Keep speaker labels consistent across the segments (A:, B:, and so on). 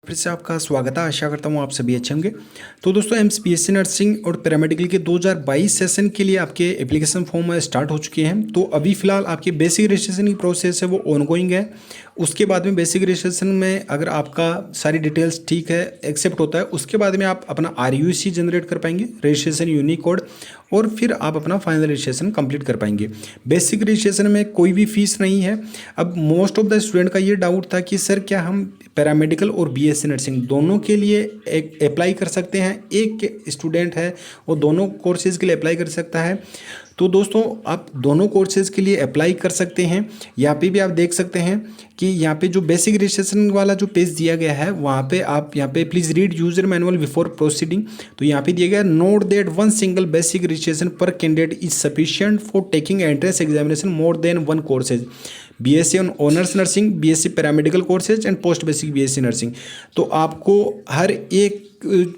A: फिर से आपका स्वागत है। आशा करता हूँ आप सभी अच्छे होंगे। तो दोस्तों एमपीएससी नर्सिंग और पैरामेडिकल के 2022 सेशन के लिए आपके एप्लीकेशन फॉर्म स्टार्ट हो चुके हैं। तो अभी फिलहाल आपकी बेसिक रजिस्ट्रेशन की प्रोसेस है वो ऑनगोइंग है। उसके बाद में बेसिक रजिस्ट्रेशन में अगर आपका सारी डिटेल्स ठीक है, एक्सेप्ट होता है, उसके बाद में आप अपना RUC जनरेट कर पाएंगे, रजिस्ट्रेशन यूनिक कोड, और फिर आप अपना फाइनल रजिस्ट्रेशन कंप्लीट कर पाएंगे। बेसिक रजिस्ट्रेशन में कोई भी फीस नहीं है। अब मोस्ट ऑफ द स्टूडेंट का ये डाउट था कि सर क्या हम पैरामेडिकल और BSc नर्सिंग दोनों के लिए एक अप्लाई कर सकते हैं? एक स्टूडेंट है वो दोनों कोर्सेज़ के लिए अप्लाई कर सकता है। तो दोस्तों आप दोनों कोर्सेज़ के लिए अप्लाई कर सकते हैं। यहाँ पे भी आप देख सकते हैं कि यहाँ पे जो बेसिक रजिस्ट्रेशन वाला जो पेज दिया गया है वहाँ पे आप यहाँ पे please read user manual before proceeding. तो यहाँ पे दिया गया note that one single basic registration per candidate is sufficient for taking entrance examination more than one courses, BSc honours nursing, BSc paramedical courses and post basic BSc nursing. तो आपको हर एक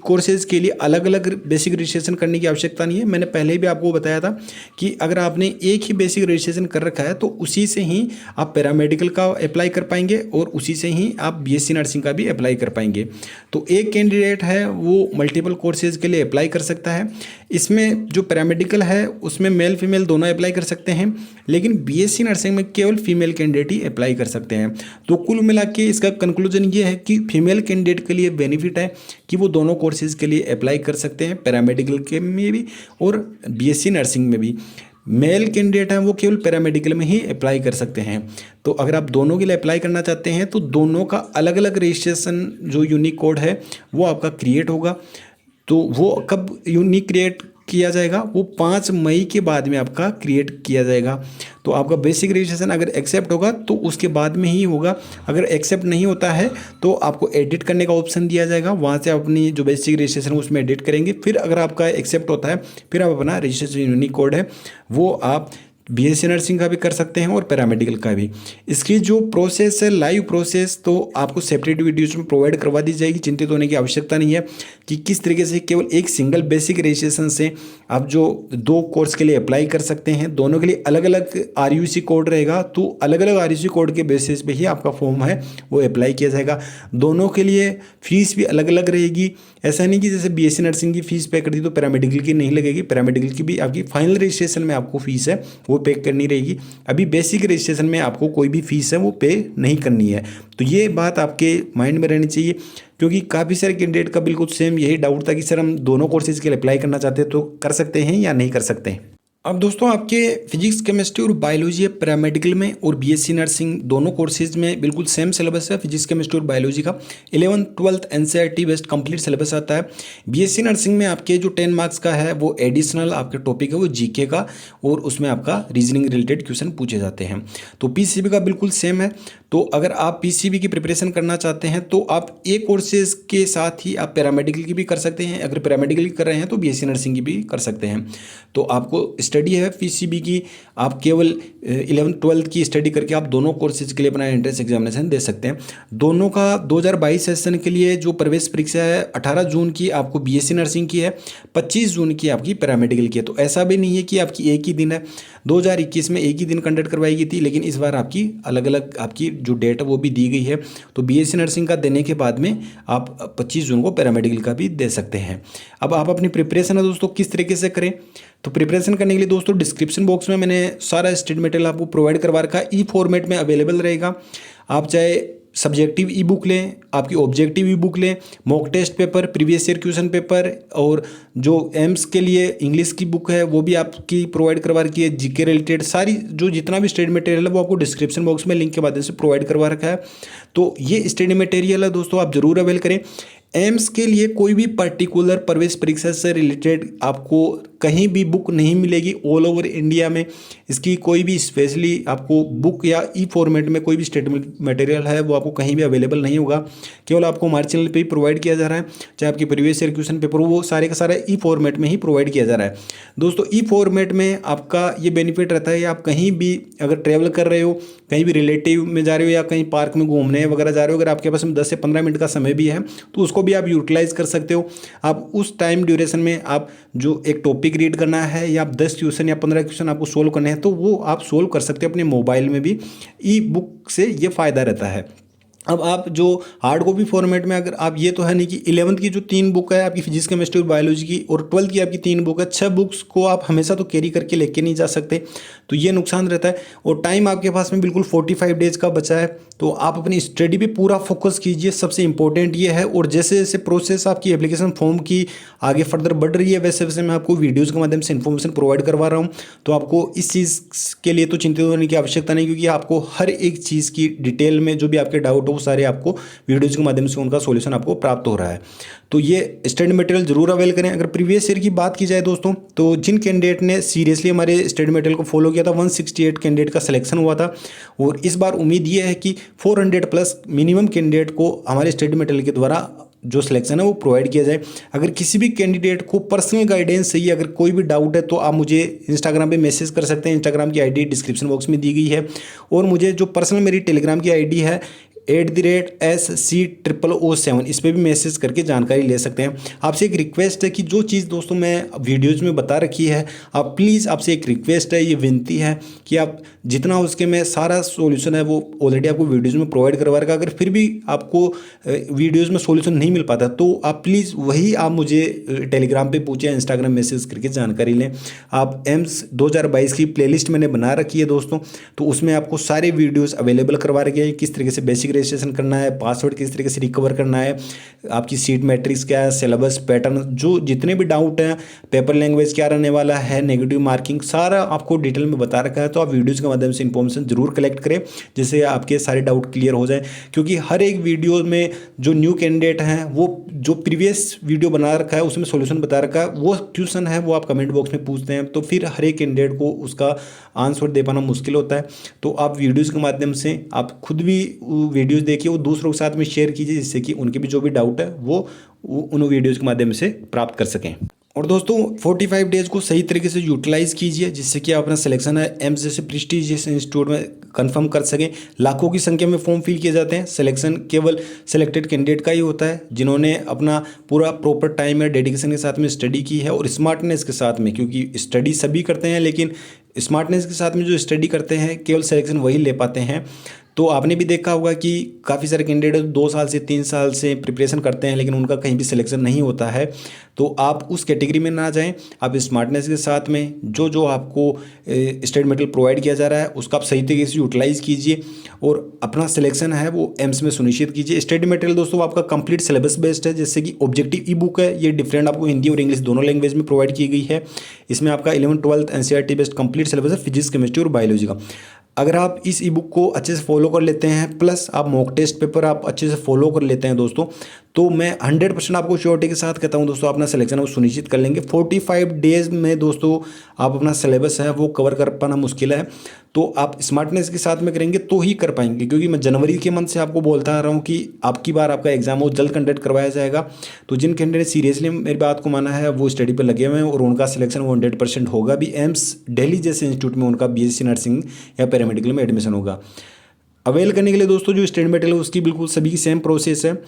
A: courses के लिए अलग अलग बेसिक रजिस्ट्रेशन करने की आवश्यकता नहीं है। मैंने पहले भी आपको बताया था कि अगर आपने एक ही बेसिक रजिस्ट्रेशन कर रखा है तो उसी से ही आप पैरामेडिकल का अप्लाई कर पाएंगे और उसी से ही आप BSc नर्सिंग का भी अप्लाई कर पाएंगे। तो एक कैंडिडेट है वो मल्टीपल कोर्सेज के लिए अप्लाई कर सकता है। इसमें जो पैरामेडिकल है उसमें मेल फीमेल दोनों अप्लाई कर सकते हैं, लेकिन BSc नर्सिंग में केवल फीमेल कैंडिडेट ही अप्लाई कर सकते हैं। तो कुल मिला के इसका कंक्लूजन ये है कि फीमेल कैंडिडेट के लिए बेनिफिट है कि वो दोनों कोर्सेज के लिए अप्लाई कर सकते हैं, पैरामेडिकल के में भी और BSc नर्सिंग में भी। मेल कैंडिडेट हैं वो केवल पैरामेडिकल में ही अप्लाई कर सकते हैं। तो अगर आप दोनों के लिए अप्लाई करना चाहते हैं तो दोनों का अलग अलग रजिस्ट्रेशन जो यूनिक कोड है वो आपका क्रिएट होगा। तो वो कब यूनिक क्रिएट किया जाएगा? वो 5 मई के बाद में आपका क्रिएट किया जाएगा। तो आपका बेसिक रजिस्ट्रेशन अगर एक्सेप्ट होगा तो उसके बाद में ही होगा। अगर एक्सेप्ट नहीं होता है तो आपको एडिट करने का ऑप्शन दिया जाएगा, वहाँ से आप अपनी जो बेसिक रजिस्ट्रेशन है उसमें एडिट करेंगे। फिर अगर आपका एक्सेप्ट होता है फिर आप अपना रजिस्ट्रेशन यूनिक कोड है वो आप BSc नर्सिंग का भी कर सकते हैं और पैरामेडिकल का भी। इसकी जो प्रोसेस है लाइव प्रोसेस तो आपको सेपरेट वीडियोज में प्रोवाइड करवा दी जाएगी। चिंतित होने की आवश्यकता नहीं है कि किस तरीके से केवल एक सिंगल बेसिक रजिस्ट्रेशन से आप जो 2 कोर्स के लिए अप्लाई कर सकते हैं। दोनों के लिए अलग अलग RUC कोड रहेगा, तो अलग अलग RUC कोड के बेसिस पे ही आपका फॉर्म है वो अप्लाई किया जाएगा। दोनों के लिए फीस भी अलग अलग रहेगी। ऐसा नहीं कि जैसे BSc नर्सिंग की फीस पे कर दी तो पैरामेडिकल की नहीं लगेगी। पैरामेडिकल की भी आपकी फाइनल रजिस्ट्रेशन में आपको फीस है वो पे करनी रहेगी। अभी बेसिक रजिस्ट्रेशन में आपको कोई भी फीस है वो पे नहीं करनी है। तो ये बात आपके माइंड में रहनी चाहिए, क्योंकि काफ़ी सारे कैंडिडेट का बिल्कुल सेम यही डाउट था कि सर हम दोनों कोर्सेज के लिए अप्लाई करना चाहते हैं तो कर सकते हैं या नहीं कर सकते हैं। अब दोस्तों आपके फिजिक्स, केमिस्ट्री और बायोलॉजी है पैरामेडिकल में और BSc नर्सिंग दोनों कोर्सेज में बिल्कुल सेम सिलेबस है। फिजिक्स, केमिस्ट्री और बायोलॉजी का 11th 12th NCERT based complete syllabus आता है। BSc नर्सिंग में आपके जो 10 मार्क्स का है वो एडिशनल आपके टॉपिक है वो GK का, और उसमें आपका रीजनिंग रिलेटेड क्वेश्चन पूछे जाते हैं। तो PCB का बिल्कुल सेम है। तो अगर आप PCB की प्रिपरेशन करना चाहते हैं तो आप एक कोर्सेज के साथ ही आप पैरामेडिकल की भी कर सकते हैं। अगर पैरामेडिकल की कर रहे हैं तो BSc नर्सिंग की भी कर सकते हैं। तो आपको स्टडी है PCB की, आप केवल 11th 12th की स्टडी करके आप दोनों कोर्सेज के लिए अपना एंट्रेंस एग्जामिनेशन दे सकते हैं। दोनों का 2022 सेशन के लिए जो प्रवेश परीक्षा है 18 जून की आपको BSc नर्सिंग की है, 25 जून की आपकी पैरामेडिकल की है। तो ऐसा भी नहीं है कि आपकी एक ही दिन है। 2021 में एक ही दिन कंडक्ट करवाई गई थी, लेकिन इस बार आपकी अलग अलग आपकी जो डेट है वो भी दी गई है। तो BSc नर्सिंग का देने के बाद में आप 25 जून को पैरामेडिकल का भी दे सकते हैं। अब आप अपनी प्रिपरेशन है दोस्तों किस तरीके से करें, तो प्रिपरेशन करने के लिए दोस्तों डिस्क्रिप्शन बॉक्स में मैंने सारा स्टडी मटेरियल आपको प्रोवाइड करवा रखा है। फॉर्मेट में अवेलेबल रहेगा। आप चाहे सब्जेक्टिव ई बुक लें, आपकी ऑब्जेक्टिव ई बुक लें, mock test paper, previous year question paper, और जो एम्स के लिए इंग्लिश की बुक है वो भी आपकी प्रोवाइड करवा रखी है। GK रिलेटेड सारी जो जितना भी स्टडी मटेरियल है वो आपको डिस्क्रिप्शन बॉक्स में लिंक के माध्यम से प्रोवाइड करवा रखा है। तो ये स्टडी मटेरियल है दोस्तों, आप जरूर अवेल करें। एम्स के लिए कोई भी पर्टिकुलर प्रवेश परीक्षा से रिलेटेड आपको कहीं भी बुक नहीं मिलेगी ऑल ओवर इंडिया में। इसकी कोई भी स्पेशली आपको बुक या फॉर्मेट में कोई भी स्टेटमेंट मटेरियल है वो आपको कहीं भी अवेलेबल नहीं होगा। केवल आपको हमारे चैनल पे ही प्रोवाइड किया जा रहा है। चाहे आपकी प्रीवियस ईयर क्वेश्चन पेपर वो सारे का सारा फॉर्मेट में ही प्रोवाइड किया जा रहा है। दोस्तों फॉर्मेट में आपका ये बेनिफिट रहता है, आप कहीं भी अगर ट्रैवल कर रहे हो, कहीं भी रिलेटिव में जा रहे हो या कहीं पार्क में घूमने वगैरह जा रहे हो, अगर आपके पास में 10 से 15 मिनट का समय भी है तो उसको भी आप यूटिलाइज कर सकते हो। आप उस टाइम ड्यूरेशन में आप जो एक टॉपिक रीड करना है या आप 10 क्वेश्चन या 15 क्वेश्चन आपको सोल्व करने हैं तो वो आप सोल्व कर सकते हो अपने मोबाइल में भी। ई बुक से ये फ़ायदा रहता है। अब आप जो हार्ड कॉपी फॉर्मेट में, अगर आप, ये तो है नहीं कि 11th की जो 3 बुक है आपकी फिजिक्स केमिस्ट्री और बायोलॉजी की, और 12th की आपकी 3 बुक है, 6 बुक्स को आप हमेशा तो कैरी करके लेके नहीं जा सकते, तो ये नुकसान रहता है। और टाइम आपके पास में बिल्कुल 45 डेज का बचा है, तो आप अपनी स्टडी पे पूरा फोकस कीजिए, सबसे इंपॉर्टेंट ये है। और जैसे जैसे प्रोसेस आपकी एप्लीकेशन फॉर्म की आगे फर्दर बढ़ रही है, वैसे वैसे मैं आपको वीडियोज़ के माध्यम से इन्फॉर्मेशन प्रोवाइड करवा रहा हूँ। तो आपको इस चीज़ के लिए तो चिंतित होने की आवश्यकता नहीं, क्योंकि आपको हर एक चीज़ की डिटेल में जो भी आपके डाउट हो वो सारे आपको वीडियोज़ के माध्यम से उनका सॉल्यूशन आपको प्राप्त हो रहा है। तो ये स्टडी मटेरियल जरूर अवेल करें। अगर प्रीवियस ईयर की बात की जाए दोस्तों, तो जिन कैंडिडेट ने सीरियसली हमारे स्टडी मटेरियल को फॉलो किया था, 168 कैंडिडेट का सिलेक्शन हुआ था। और इस बार उम्मीद ये है कि 400 प्लस मिनिमम कैंडिडेट को हमारे स्टडी मटेरियल के द्वारा जो सिलेक्शन है वो प्रोवाइड किया जाए। अगर किसी भी कैंडिडेट को पर्सनल गाइडेंस चाहिए, अगर कोई भी डाउट है, तो आप मुझे इंस्टाग्राम पे मैसेज कर सकते हैं। इंस्टाग्राम की आईडी डिस्क्रिप्शन बॉक्स में दी गई है। और मुझे जो पर्सनल मेरी टेलीग्राम की आईडी है @SC007, इस पर भी मैसेज करके जानकारी ले सकते हैं। आपसे एक रिक्वेस्ट है कि जो चीज़ दोस्तों मैं वीडियोज़ में बता रखी है, आप प्लीज़, आपसे एक रिक्वेस्ट है, ये विनती है कि आप जितना उसके में सारा सॉल्यूशन है वो ऑलरेडी आपको वीडियोज़ में प्रोवाइड करवा रखा। अगर फिर भी आपको वीडियोज़ में सॉल्यूशन नहीं मिल पाता, तो आप प्लीज़ वही आप मुझे टेलीग्राम पे पूछें, इंस्टाग्राम मैसेज करके जानकारी लें। आप एम्स 2022 की प्लेलिस्ट मैंने बना रखी है दोस्तों, तो उसमें आपको सारे वीडियोज़ अवेलेबल करवा रखे हैं। किस तरीके से बेसिक रजिस्ट्रेशन करना है, पासवर्ड किस तरीके से रिकवर करना है, आपकी सीट मैट्रिक्स क्या है, सिलेबस पैटर्न, जो जितने भी डाउट हैं, पेपर लैंग्वेज क्या रहने वाला है, नेगेटिव मार्किंग, सारा आपको डिटेल में बता रखा है। तो आप वीडियोज़ के माध्यम से इन्फॉर्मेशन जरूर कलेक्ट करें, जिससे आपके सारे डाउट क्लियर हो जाए। क्योंकि हर एक वीडियो में जो न्यू कैंडिडेट हैं, वो जो प्रीवियस वीडियो बना रखा है उसमें सॉल्यूशन बता रखा है, वो क्वेश्चन है वो आप कमेंट बॉक्स में पूछते हैं, तो फिर हर एक कैंडिडेट को उसका आंसर दे पाना मुश्किल होता है। तो आप वीडियोज़ के माध्यम से आप खुद भी वीडियोज़ देखिए, वो दूसरों के साथ में शेयर कीजिए, जिससे कि उनके भी जो भी डाउट है वो उन वीडियोज़ के माध्यम से प्राप्त कर सकें। और दोस्तों 45 डेज को सही तरीके से यूटिलाइज़ कीजिए, जिससे कि आप अपना सिलेक्शन है एम्स जैसे प्रेस्टीजियस इंस्टीट्यूट में कंफर्म कर सकें। लाखों की संख्या में फॉर्म फिल किए जाते हैं, सिलेक्शन केवल सिलेक्टेड कैंडिडेट का ही होता है, जिन्होंने अपना पूरा प्रॉपर टाइम है, डेडिकेशन के साथ में स्टडी की है और स्मार्टनेस के साथ में, क्योंकि स्टडी सभी करते हैं, लेकिन स्मार्टनेस के साथ में जो स्टडी करते हैं केवल सिलेक्शन वही ले पाते हैं। तो आपने भी देखा होगा कि काफ़ी सारे कैंडिडेट 2 साल से 3 साल से प्रिपरेशन करते हैं, लेकिन उनका कहीं भी सिलेक्शन नहीं होता है। तो आप उस कैटेगरी में ना जाएं, आप स्मार्टनेस के साथ में जो जो आपको स्टडी मटेरियल प्रोवाइड किया जा रहा है उसका आप सही तरीके से यूटिलाइज़ कीजिए और अपना सिलेक्शन है वो एम्स में सुनिश्चित कीजिए। स्टडी मटेरियल दोस्तों आपका कंप्लीट सिलेबस बेस्ड है, जैसे कि ऑब्जेक्टिव ई बुक है, ये डिफरेंट आपको हिंदी और इंग्लिश दोनों लैंग्वेज में प्रोवाइड की गई है। इसमें आपका 11th 12th NCERT based complete syllabus है फिजिक्स केमिस्ट्री और बायोलॉजी का। अगर आप इस ई बुक को अच्छे से फॉलो कर लेते हैं, प्लस आप मॉक टेस्ट पेपर आप अच्छे से फॉलो कर लेते हैं दोस्तों, तो मैं 100% आपको श्योरिटी के साथ कहता हूं दोस्तों, अपना सिलेक्शन वो सुनिश्चित कर लेंगे। 45 डेज में दोस्तों आप अपना सिलेबस है वो कवर कर पाना मुश्किल है, तो आप स्मार्टनेस के साथ में करेंगे तो ही कर पाएंगे। क्योंकि मैं जनवरी के मंथ से आपको बोलता आ रहा हूँ कि आपकी बार आपका एग्जाम वो जल्द कंडक्ट करवाया जाएगा। तो जिन कैंडिडेट सीरियसली मेरी बात को माना है वो स्टडी पर लगे हुए हैं और उनका सिलेक्शन वो 100% होगा भी। एम्स दिल्ली जैसे इंस्टीट्यूट में उनका BSc नर्सिंग या पैरामेडिकल में एडमिशन होगा। अवेल करने के लिए दोस्तों जो स्टडी मटेरियल है उसकी बिल्कुल सभी की सेम प्रोसेस है।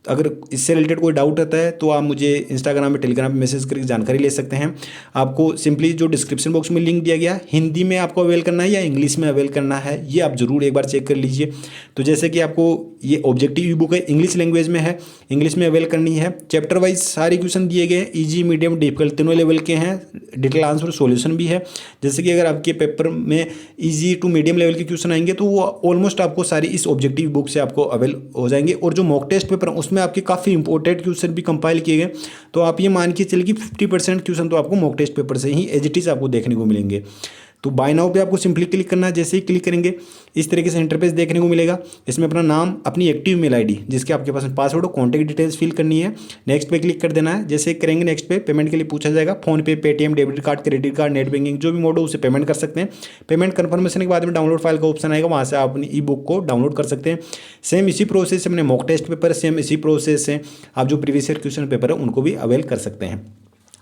A: अगर इससे रिलेटेड कोई डाउट रहता है तो आप मुझे इंस्टाग्राम में टेलीग्राम में मैसेज करके जानकारी ले सकते हैं। आपको सिंपली जो डिस्क्रिप्शन बॉक्स में लिंक दिया गया, हिंदी में आपको अवेल करना है या इंग्लिश में अवेल करना है, ये आप ज़रूर एक बार चेक कर लीजिए। तो जैसे कि आपको ये ऑब्जेक्टिव ई बुक है, इंग्लिश लैंग्वेज में है, इंग्लिश में अवेल करनी है। चैप्टर वाइज सारे क्वेश्चन दिए गए, ईजी मीडियम डिफिकल्ट तीनों लेवल के हैं, डिटेल आंसर सॉल्यूशन भी है। जैसे कि अगर आपके पेपर में ईजी टू मीडियम लेवल के क्वेश्चन आएंगे तो वो ऑलमोस्ट आपको सारी इस ऑब्जेक्टिव बुक से आपको अवेल हो जाएंगे। और जो मॉक टेस्ट पेपर है उसमें आपके काफ़ी इंपॉर्टेंट क्वेश्चन भी कंपाइल किए गए, तो आप ये मान के चलिए कि 50% क्वेश्चन तो आपको मॉक टेस्ट पेपर से ही एज इट इज आपको देखने को मिलेंगे। तो बाय नाउ पे आपको सिंपली क्लिक करना है। जैसे ही क्लिक करेंगे इस तरीके से इंटरफेस देखने को मिलेगा। इसमें अपना नाम, अपनी एक्टिव मेल आईडी जिसके आपके पास पासवर्ड हो, कॉन्टैक्ट डिटेल्स फिल करनी है, नेक्स्ट पे क्लिक कर देना है। जैसे ही करेंगे नेक्स्ट पे पेमेंट के लिए पूछा जाएगा, फोन पे, Paytm, debit card, credit card, net banking जो भी मोड हो उसे पेमेंट कर सकते हैं। पेमेंट कन्फर्मेशन के बाद में डाउनलोड फाइल का ऑप्शन आएगा, वहाँ से आप अपनी ई बुक को डाउनलोड कर सकते हैं। सेम इसी प्रोसेस से अपने मॉक टेस्ट पेपर, सेम इसी प्रोसेस से आप जो प्रीवियस ईयर क्वेश्चन पेपर है उनको भी अवेल कर सकते हैं।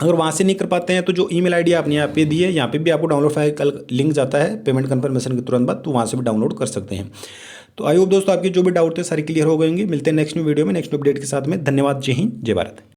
A: अगर वहाँ से नहीं कर पाते हैं तो जो ईमेल आईडी आपने यहाँ पे दी है, यहाँ पे भी आपको डाउनलोड फाइल का लिंक जाता है पेमेंट कंफर्मेशन के तुरंत बाद, तो वहाँ से भी डाउनलोड कर सकते हैं। तो आई होप दोस्तों आपके जो भी डाउट थे सारे क्लियर हो गए होंगे। मिलते हैं नेक्स्ट वीडियो में नेक्स्ट अपडेट के साथ में। धन्यवाद। जय हिंद, जय भारत।